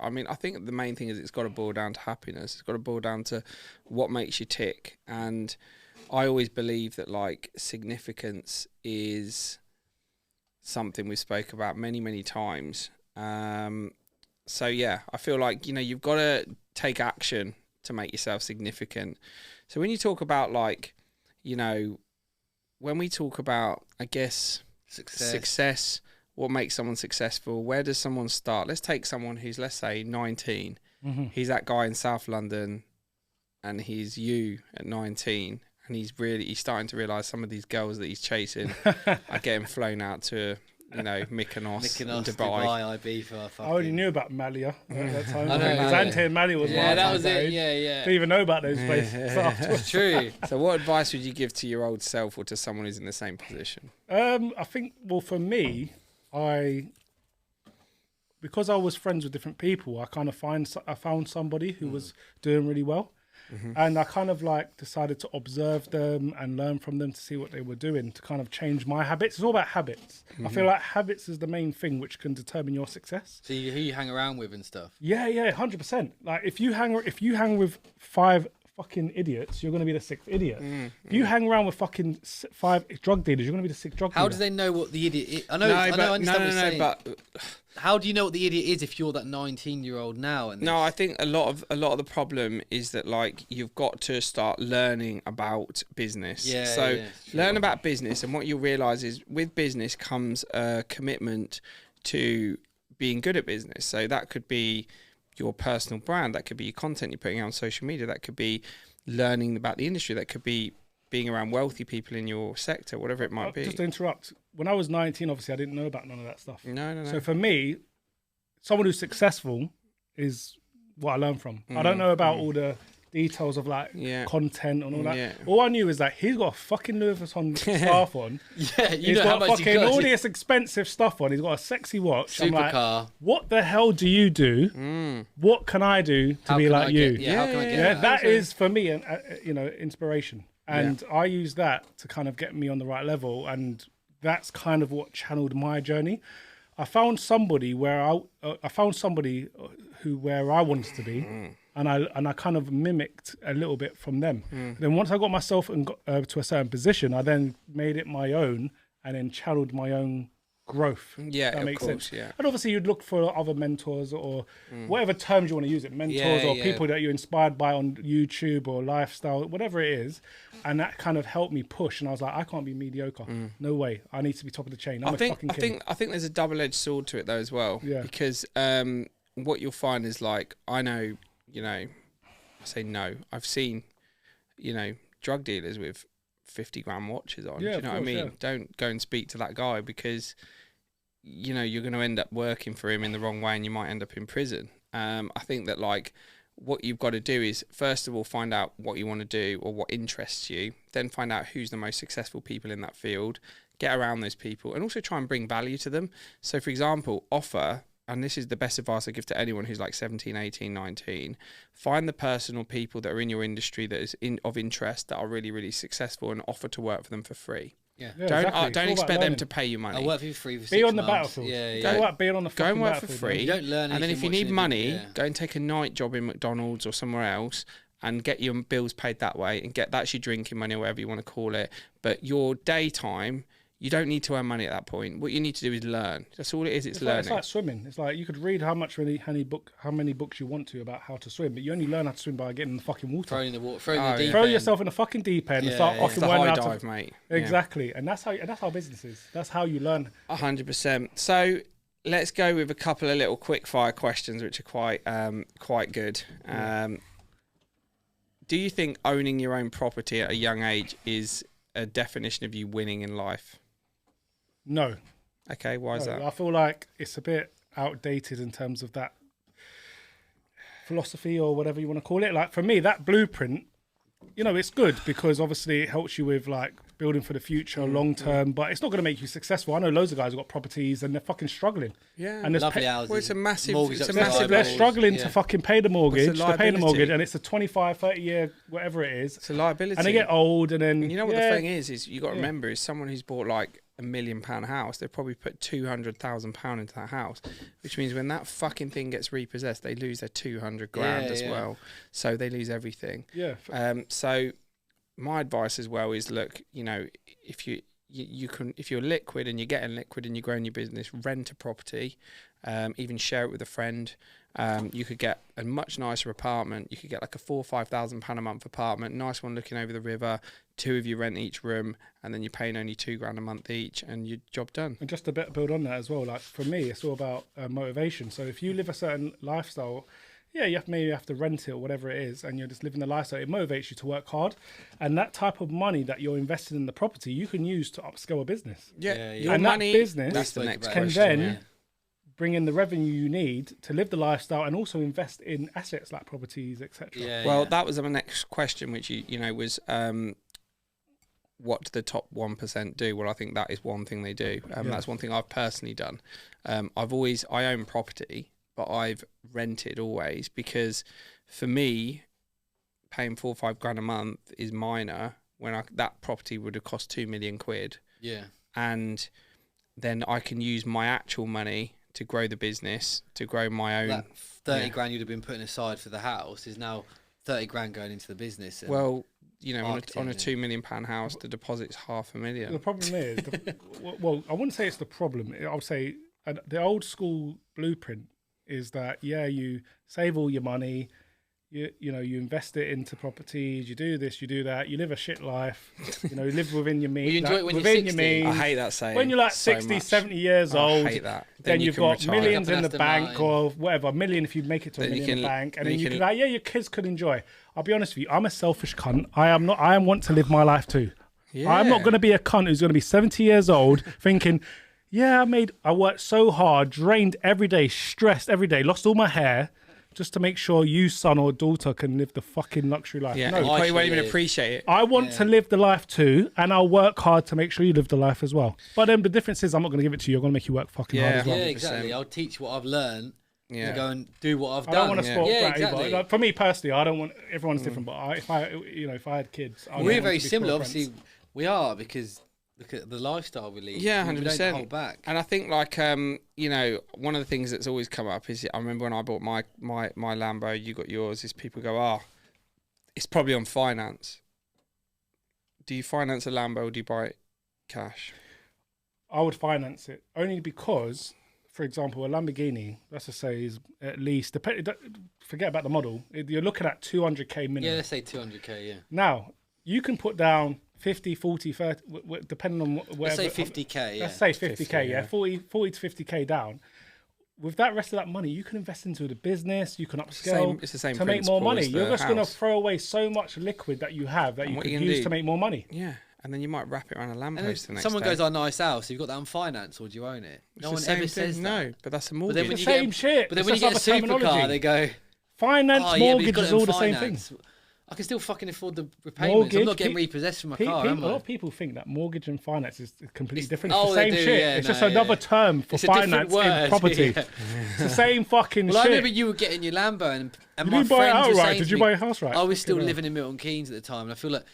I mean, I think the main thing is it's got to boil down to happiness. It's got to boil down to what makes you tick. And I always believe that like significance is something we spoke about many, many times. So yeah, I feel like, you know, you've got to take action to make yourself significant. So when you talk about like, you know, when we talk about, I guess, success, what makes someone successful, where does someone start? Let's take someone who's, let's say, 19. Mm-hmm. He's that guy in South London and he's you at 19 and he's starting to realise some of these girls that he's chasing are getting flown out to, you know, Mykonos and Dubai. Ibiza. I already knew about Malia at that time. I know, Zante and Malia was Yeah, my that time was that it. age. Yeah, yeah. Didn't even know about those places. It's true. So what advice would you give to your old self or to someone who's in the same position? I think, well, for me, because I was friends with different people, I found somebody who was doing really well. And I kind of like decided to observe them and learn from them to see what they were doing to kind of change my habits. It's all about habits. I feel like habits is the main thing which can determine your success. So who you hang around with and stuff. Yeah, 100%. Like if you hang with 5 fucking idiots, you're going to be the 6th idiot. If you hang around with fucking 5 drug dealers, you're going to be the 6th drug dealer. How do they know what the idiot is? I understand what you're saying. But How do you know what the idiot is if you're that 19-year-old now? And no, I think a lot of the problem is that like you've got to start learning about business. Yeah, so yeah, learn about business, and what you'll realise is with business comes a commitment to being good at business. So that could be your personal brand, that could be your content you're putting out on social media, that could be learning about the industry, that could be being around wealthy people in your sector, whatever it might be. Just to interrupt, when I was 19, obviously I didn't know about none of that stuff. No. So for me, someone who's successful is what I learn from. I don't know about all the details of like Yeah. content and all that. Yeah. All I knew is that he's got a fucking Louis Vuitton scarf on. Yeah, you He's know how got much he fucking all got. this expensive stuff on. He's got a sexy watch. I'm like, Supercar. what the hell do you do? What can I do to How be can like I you? get- how can I get Yeah, that? that is for me, inspiration, and I use that to kind of get me on the right level, and that's kind of what channeled my journey. I found somebody where I wanted to be, and I kind of mimicked a little bit from them. Then once I got myself and got to a certain position, I then made it my own, and then channeled my own growth. Yeah, that of makes course, sense. yeah. And obviously, you'd look for other mentors or whatever terms you want to use it, mentors Yeah, or yeah. people that you're inspired by on YouTube or lifestyle, whatever it is. And that kind of helped me push. And I was like, I can't be mediocre. No way. I need to be top of the chain. I think there's a double-edged sword to it though as well. Yeah. Because what you'll find is like, I know, I say no. I've seen, drug dealers with 50 grand watches on. Yeah, Do you of know what I course, mean? yeah. Don't go and speak to that guy because, you're going to end up working for him in the wrong way and you might end up in prison. I think that like, what you've got to do is first of all find out what you want to do or what interests you, then find out who's the most successful people in that field, get around those people, and also try and bring value to them. So for example, offer, and this is the best advice I give to anyone who's like 17, 18, 19, find the person or people that are in your industry that is of interest, that are really, really successful, and offer to work for them for free. Yeah. Yeah, Don't exactly. It's all about expect them learning. to pay you money. I work for you free for 6 Be on the months. battlefield. Yeah, Go yeah. out, be on the Go and fucking work for battlefield, free. man. You don't learn And then if you anything need watching money, yeah. go and take a night job in McDonald's or somewhere else and get your bills paid that way, and that's your drinking money or whatever you want to call it. But your daytime, you don't need to earn money at that point. What you need to do is learn. That's all it is. It's learning. It's like swimming. It's like you could read how many books you want to about how to swim, but you only learn how to swim by getting in the fucking water. Throwing in the water, throwing in the deep Throw end. yourself in the fucking deep end and Yeah, start yeah. It's fucking the learning high how dive, to. mate. Exactly, and that's how business is. That's how you learn. 100%. So let's go with a couple of little quick fire questions, which are quite good. Do you think owning your own property at a young age is a definition of you winning in life? No, Okay, why is that? I feel like it's a bit outdated in terms of that philosophy or whatever you want to call it. Like for me, that blueprint, it's good because obviously it helps you with like building for the future, long term. But it's not going to make you successful. I know loads of guys who got properties and they're fucking struggling. Yeah, And there's Lovely houses. well, it's a massive, Mortgage it's a up to massive. the they're eyeballs. struggling Yeah. to fucking pay the mortgage, to pay the liability. mortgage, and it's a 25, 30 year, whatever it is. It's a liability. And they get old, and then And you know what yeah, the thing is you got to remember is someone who's bought like £1 million house, they've probably put £200,000 into that house, which means when that fucking thing gets repossessed, they lose their 200 grand as well. So they lose everything. Yeah, So my advice as well is look, if you can, if you're liquid and you're getting liquid and you're growing your business, rent a property, even share it with a friend. You could get a much nicer apartment. You could get like a £4,000 or £5,000 a month apartment, nice one looking over the river. 2 of you rent each room, and then you're paying only £2,000 a month each, and your job done. and just to build on that as well. Like for me, it's all about motivation. So if you live a certain lifestyle, yeah, maybe have to rent it or whatever it is, and you're just living the lifestyle. It motivates you to work hard, and that type of money that you're invested in the property, you can use to upscale a business. Yeah. Your And money. that business That's the next can question. then bring in the revenue you need to live the lifestyle, and also invest in assets like properties, etc. Yeah. Well, that was my next question, which was what do the top 1% do? Well, I think that is one thing they do. That's one thing I've personally done. I own property, but I've rented always, because for me, paying £4 or £5 a month is minor when that property would have cost £2 million. Yeah. And then I can use my actual money to grow the business, to grow my own. That 30 grand you'd have been putting aside for the house is now 30 grand going into the business. And Well, on a marketing, £2 million house, the deposit's £500,000. The problem is, well, I wouldn't say it's the problem. I would say the old school blueprint is that you save all your money, you invest it into properties, you do this, you do that, you live a shit life, you live within your means. You enjoy it when you're within 60. your means. I hate that saying. When you're like so 60, much. 70 years old, I hate that. then you you've can got retire. millions Pick up in an the Aston bank, Martin. or whatever, a million if you make it to a Then you million in the can- bank, and then then you you can- can like, your kids could enjoy. I'll be honest with you, I'm a selfish cunt. I want to live my life too. I'm not going to be a cunt who's going to be 70 years old thinking, I worked so hard, drained every day, stressed every day, lost all my hair just to make sure you, son or daughter, can live the fucking luxury life. Yeah, No, you probably won't even live. appreciate it. I want to live the life too, and I'll work hard to make sure you live the life as well. But then the difference is I'm not going to give it to you. I'm going to make you work fucking hard as well. Yeah, 100%. exactly. I'll teach what I've learned Yeah. to go and do what I've I done. don't want to spoil brat exactly. either. Like, for me personally, I don't want. Everyone's different, but if I had kids, I We're very similar. Obviously, we are because look at the lifestyle we lead. Yeah, We 100%. don't hold back. And I think like you know, one of the things that's always come up is I remember when I bought my Lambo, you got yours, is people go, it's probably on finance. Do you finance a Lambo or do you buy it cash? I would finance it only because, for example, a Lamborghini, let's just say, is at least forget about the model. You're looking at 200k minimum. Yeah, let's say 200k. Yeah. Now you can put down 50, 40, 30, depending on whatever. Let's say 50k. Yeah. Let's say 50k, 50, yeah. 40 to 50k down. With that rest of that money, you can invest into the business. You can upscale It's the same to make more principle money. as the You're just going to house. throw away so much liquid that you have that And you what could you can use do- to make more money. Yeah. And then you might wrap it around a And lamppost the if next someone day. goes, "Oh, nice house. You've got that on finance, or do you own it?" It's No the one same ever thing. says that. No, but that's a But mortgage. then when It's you the get same shit. But then It's when you just get a other supercar, terminology. they go, Finance, "Oh yeah, but you've mortgage got is it on all the same finance." thing. I can still fucking afford the repayments. I'm not getting repossessed from my car, A am lot I? of people think that mortgage and finance is completely different. oh, It's the they same do, shit. yeah, It's no, just another yeah. term for It's a different finance word, in property. yeah. It's the same fucking Well, I shit. remember you were getting your Lambo, and Did my you buy it friends were outright? saying Did to you me- buy a house right? I was still Fucking hell. living in Milton Keynes at the time, and I feel like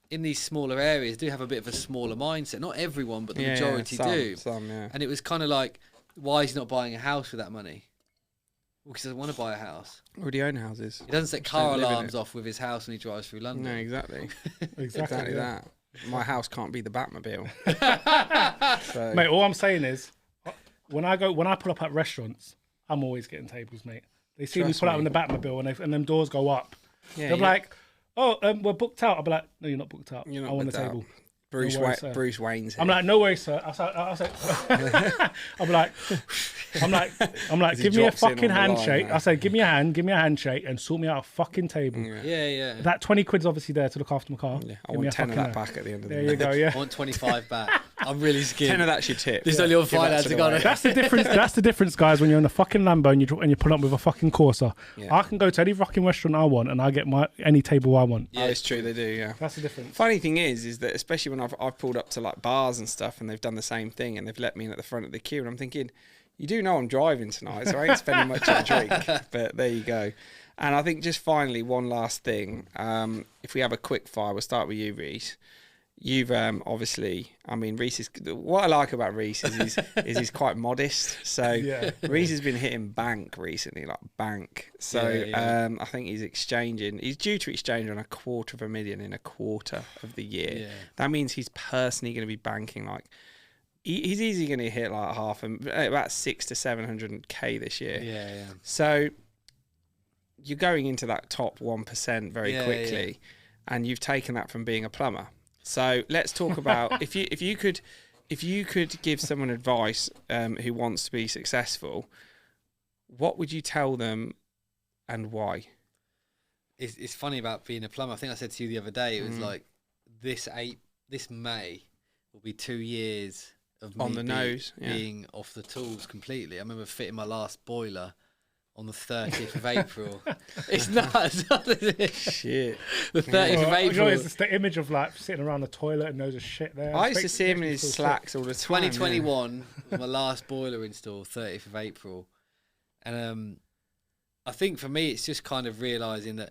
in these smaller areas do have a bit of a smaller mindset. Not everyone, but the majority do. Some, yeah. And it was kind of like, why is he not buying a house with that money? Well, because he doesn't want to buy a house. Already own houses. He doesn't set Just car don't live in alarms it. off with his house when he drives through London. No, exactly. Exactly yeah. that. My house can't be the Batmobile. So, Mate, all I'm saying is, when I pull up at restaurants, I'm always getting tables, mate. They see Trust me pull out me. in the Batmobile and them doors go up. yeah, They're you- like, "Oh, we're booked out." I'll be like, "No, you're not booked out. You're not I want a booked out. table." Bruce, No worries, sir. Bruce Wayne's here. I'm like, "No worries, sir." I'm like, As he "Give me a drops in fucking on the line, handshake." man. I say, give me a handshake, and sort me out a fucking table. Yeah. That 20 quid's obviously there to look after my car. Yeah, I Give me a want 10 of fucking that back at the end of the There day. you go. Yeah. I want 25 back. I'm really 10 scared. of that's your tip. This is only on Give that finance. to I the got waiter. it. That's the difference. That's the difference, guys. When you're in a fucking Lambo and you pull up with a fucking Corsa, Yeah. I can go to any fucking restaurant I want and I get any table I want. Oh, it's true, they do, yeah. That's the difference. Funny thing is that especially when I've pulled up to like bars and stuff and they've done the same thing and they've let me in at the front of the queue and I'm thinking, you do know I'm driving tonight, so I ain't spending much on a drink. But there you go. And I think just finally, one last thing. If we have a quick fire, we'll start with you, Reis. You've obviously, I mean, Reis is, what I like about Reis is he's quite modest. So Yeah. Reis has been hitting bank recently, like bank. So Yeah. I think he's due to exchange on $250,000 in a quarter of the year. Yeah. That means he's personally going to be banking like, he's easily going to hit like about 600 to 700k this year. Yeah. So you're going into that top 1% very Yeah, quickly, and you've taken that from being a plumber. So let's talk about if you could give someone advice who wants to be successful, what would you tell them, and why? It's funny about being a plumber. I think I said to you the other day, it was like this May will be 2 years of On me the nose, yeah. being off the tools completely. I remember fitting my last boiler on the 30th of April. It's nuts. Shit. The 30th of You know, April. it's just the image of like sitting around the toilet and loads of shit there. I used to see him in his slacks all the time. 2021 was my last boiler install, 30th of April. And I think for me, it's just kind of realising that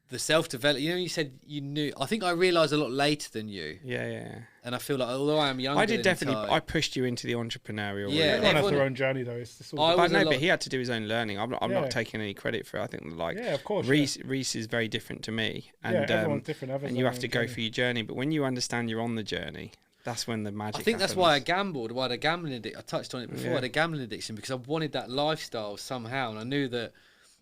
the self-development, you said you knew, I think I realised a lot later than you. Yeah. And I feel like, although I am younger I did than definitely. Ty, I pushed you into the entrepreneurial. Yeah, route. Everyone has everyone- their own journey though. It's just all I But was a no, lot- but he had to do his own learning. I'm Yeah. not taking any credit for it. I think like yeah, of course. Reis is very different to me, and yeah, everyone's different. Everyone's and you their have to own go journey. for your journey. But when you understand you're on the journey, that's when the magic. I think that's why I happens. gambled, why I had a gambling addiction. I touched on it before. I had a gambling addiction because I wanted that lifestyle somehow, and I knew that.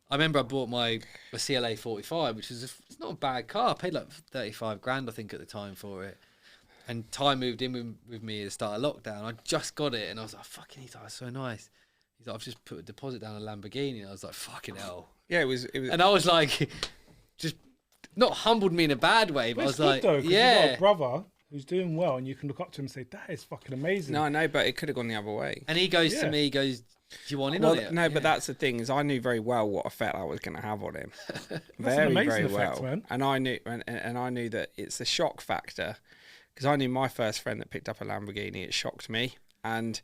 I remember I bought a CLA 45, which is it's not a bad car. I paid like 35 grand, I think, at the time for it. And Ty moved in with me at the start of lockdown. I just got it, and I was like, "Fucking, Ty, it's so nice." He's like, "I've just put a deposit down on a Lamborghini," and I was like, "Fucking hell!" Yeah, it was. And I was like, just not humbled me in a bad way, but But I it's was like, good though, 'cause "Yeah." you've got a brother who's doing well, and you can look up to him and say, "That is fucking amazing." No, I know, but it could have gone the other way. And he goes Yeah. to me, he goes, "Do you want in Well, on it?" no, but that's the thing is I knew very well what effect that was going to have on him. Very, amazing very effect, well. man. And I knew, and I knew that it's the shock factor because I knew my first friend that picked up a Lamborghini. It shocked me, and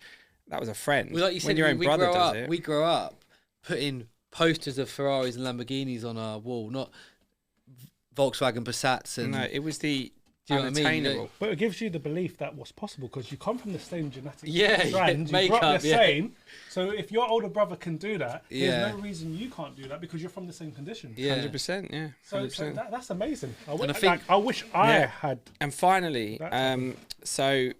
that was a friend. Well, like you said, when your own brother grow does up, it, we grow up putting posters of Ferraris and Lamborghinis on our wall, not Volkswagen Passats. And no, it was the Do you know what I mean? unattainable. But it gives you the belief that what's possible because you come from the same genetic Yeah, strand. yeah, You grew up makeup, the yeah. same. So if your older brother can do that, Yeah. there's no reason you can't do that because you're from the same condition. yeah. 100%, yeah. So, 100%. that's amazing. I I think- wish I Yeah. had. And finally, That's so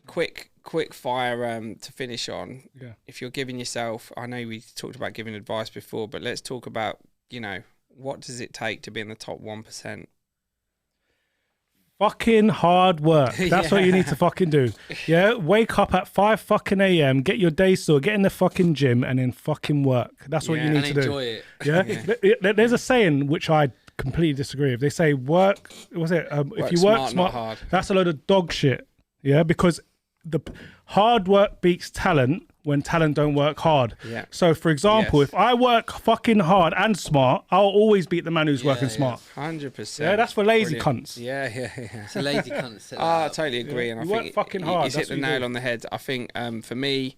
quick fire to finish on. Yeah. If you're giving yourself, I know we talked about giving advice before, but let's talk about, what does it take to be in the top 1%? Fucking hard work. That's what you need to fucking do. Yeah, wake up at 5 fucking a.m. Get your day sorted. Get in the fucking gym and then fucking work. That's what Yeah, you need And to enjoy do. it. Yeah. There's a saying which I completely disagree with. They say work. What's it? If you work smart, not smart, hard. that's a load of dog shit. Yeah, because the hard work beats talent when talent don't work hard. Yeah. So, for example, Yes. if I work fucking hard and smart, I'll always beat the man who's working yeah. smart. 100%. Yeah, that's for lazy Brilliant. cunts. Yeah. It's a lazy cunt. Set that I up. totally agree, and I You think work fucking you hard, hit that's the what you nail do. on the head. I think for me,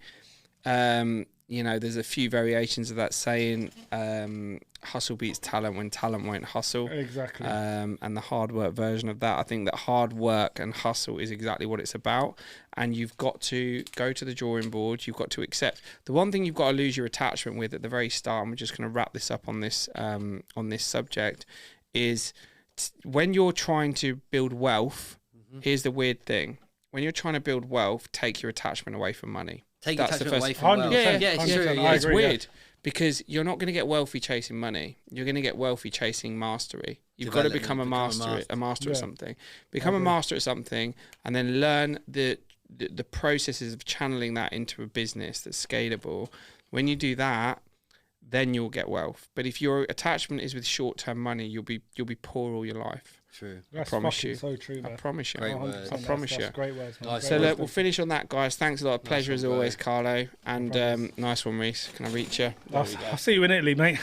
there's a few variations of that saying. Hustle beats talent when talent won't hustle. Exactly. And the hard work version of that. I think that hard work and hustle is exactly what it's about. And you've got to go to the drawing board. You've got to accept the one thing you've got to lose your attachment with at the very start. And we're just going to wrap this up on this subject. Is when you're trying to build wealth. Here's the weird thing: when you're trying to build wealth, take your attachment away from money. Take That's the attachment first- away from wealth. 100%, Yeah, it's 100%, true. I Yeah. It's agree, yeah. weird because you're not going to get wealthy chasing money. You're going to get wealthy chasing mastery. You've got to become a master Yeah. at something. Become a master at something, and then learn the processes of channeling that into a business that's scalable. When you do that, then you'll get wealth. But if your attachment is with short-term money, you'll be poor all your life. True. That's promise fucking you. so true, I man. promise you. Great 100%, words. I promise that's you. great words, man. Nice. Great So words. look, we'll finish on that, guys. Thanks a lot. Pleasure as one, bro. always, Carlo. And promise. nice one, Reis. Can I reach you? There we go. I'll see you in Italy, mate.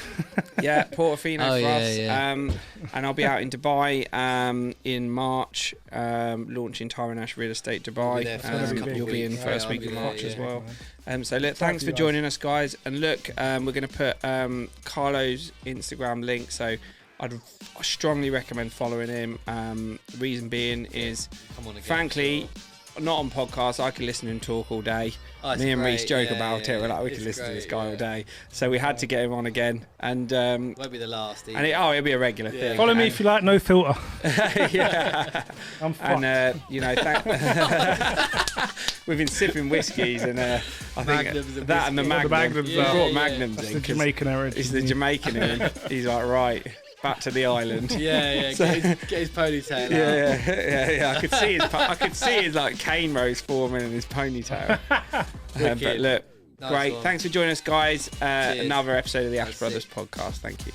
Yeah, Portofino Oh, for yeah, us. yeah. And I'll be out in Dubai in March, launching Tyron and Reis Estate Dubai. Be there for the next couple You'll of be in weeks. first Yeah, week I'll of be March there, as yeah. well. So look, thanks you for guys. joining us, guys. And look, we're going to put Carlo's Instagram link. So I strongly recommend following him. Reason being is, Come on again. frankly, not on podcasts. I could listen to him talk all day. Oh, it's Me and Reis great. joke Yeah, about yeah, it. We're like, we it's could listen to this great, guy yeah. all day. So we had to get him on again. And Won't be the last. Either. it'll be a regular thing. Follow me And- if you like, no filter. yeah. I'm fucked. And we've been sipping whiskies, and I think Magnums and that and the whiskey. Magnums. Yeah, We yeah, brought yeah. Magnums That's in the 'cause Jamaican heritage. it's the Jamaican in. He's like, right, back to the island. Yeah. Get his ponytail out. Yeah. I could see his like cane rows forming in his ponytail. But Wicked. look, Nice great. one. Thanks for joining us, guys. Cheers. Another episode of the Ash That's Brothers it. podcast. Thank you.